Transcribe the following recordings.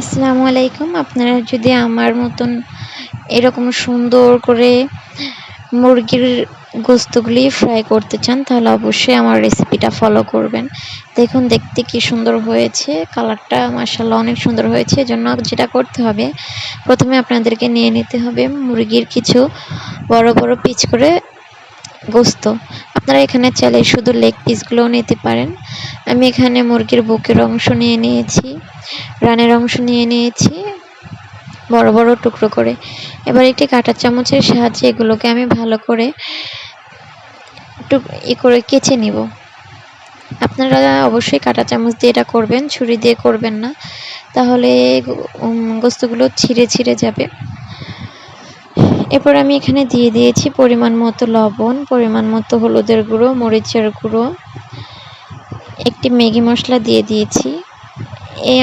আসসালামু আলাইকুম। আপনারা যদি আমার মতন এরকম সুন্দর করে মুরগির গোস্তগুলি ফ্রাই করতে চান তাহলে অবশ্যই আমার রেসিপিটা ফলো করবেন। দেখুন দেখতে কি সুন্দর হয়েছে, কালারটা মাশাআল্লাহ অনেক সুন্দর হয়েছে। এজন্য যেটা করতে হবে, প্রথমে আপনাদেরকে নিয়ে নিতে হবে মুরগির কিছু বড় বড় পিস করে গোস্ত। আপনারা এখানে চাইলে শুধু লেগ পিসগুলোও নিতে পারেন। আমি এখানে মুরগির বুকের অংশ নিয়ে নিয়েছি, রানের অংশ নিয়ে নিয়েছি বড় বড় টুকরো করে। এবার একটি কাঁটা চামচের সাহায্যে এগুলোকে আমি ভালো করে করে কেচে নিব। আপনারা অবশ্যই কাঁটা চামচ দিয়ে এটা করবেন, ছুরি দিয়ে করবেন না, তাহলে গোস্তগুলো ছিঁড়ে ছিঁড়ে যাবে। এরপর আমি এখানে দিয়ে দিয়েছি পরিমাণ মতো লবণ, পরিমাণ মতো হলুদের গুঁড়ো, মরিচের গুঁড়ো, একটি ম্যাগি মশলা দিয়ে দিয়েছি।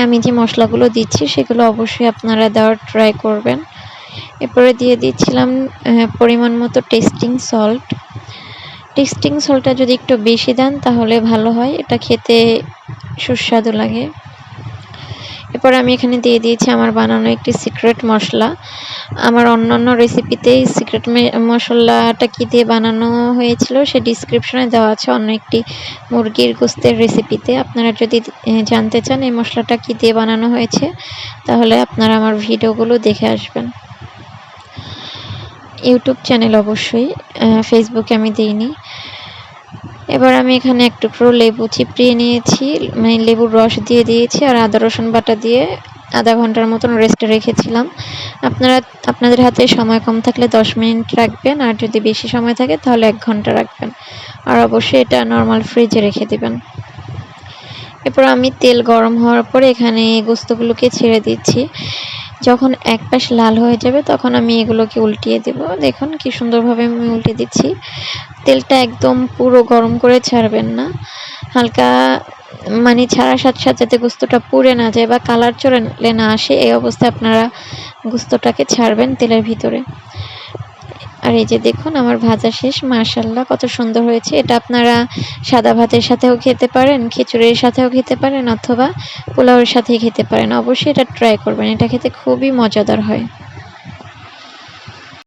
আমি যে মশলাগুলো দিচ্ছি সেগুলো অবশ্যই আপনারা দেওয়ার ট্রাই করবেন। এরপরে দিয়ে দিচ্ছিলাম পরিমাণ মতো টেস্টিং সল্টটা যদি একটু বেশি দেন তাহলে ভালো হয়, এটা খেতে সুস্বাদু লাগে। এরপর আমি এখানে দিয়ে দিয়েছি আমার বানানো একটি সিক্রেট মশলা। আমার অন্যান্য রেসিপিতে সিক্রেট মশলাটা কী দিয়ে বানানো হয়েছিল সে ডিসক্রিপশনে দেওয়া আছে, অন্য একটি মুরগির গোস্তের রেসিপিতে। আপনারা যদি জানতে চান এই মশলাটা কী দিয়ে বানানো হয়েছে তাহলে আপনারা আমার ভিডিওগুলো দেখে আসবেন। ইউটিউব চ্যানেল অবশ্যই, ফেসবুকে আমি দিইনি। এবার আমি এখানে এক টুকরো লেবু চিপড়িয়ে নিয়েছি, লেবুর রস দিয়ে দিয়েছি, আর আদা রসুন বাটা দিয়ে আধা ঘন্টার মতন রেস্টে রেখেছিলাম। আপনাদের হাতে সময় কম থাকলে 10 মিনিট রাখবেন, আর যদি বেশি সময় থাকে তাহলে 1 ঘন্টা রাখবেন, আর অবশ্যই এটা নর্মাল ফ্রিজে রেখে দেবেন। এরপর আমি তেল গরম হওয়ার পরে এখানে গোস্তগুলোকে ছেড়ে দিচ্ছি। যখন এক পাশ লাল হয়ে যাবে তখন আমি এগুলোকে উল্টিয়ে দেব। দেখুন কি সুন্দরভাবে আমি উল্টে দিচ্ছি। তেলটা একদম পুরো গরম করে ছাড়বেন না, হালকা ছাড়ার সাথে সাথে যাতে গোস্তটা পুড়ে না যায় বা কালার চলে না আসে, এই অবস্থায় আপনারা গোস্তটাকে ছাড়বেন তেলের ভিতরে। আর এই যে দেখুন আমার ভাজা শেষ, মাশাআল্লাহ কত সুন্দর হয়েছে। এটা আপনারা সাদা ভাতের সাথেও খেতে পারেন, খিচুড়ির সাথেও খেতে পারেন, অথবা পোলাওয়ের সাথেই খেতে পারেন। অবশ্যই এটা ট্রাই করবেন, এটা খেতে খুবই মজাদার হয়।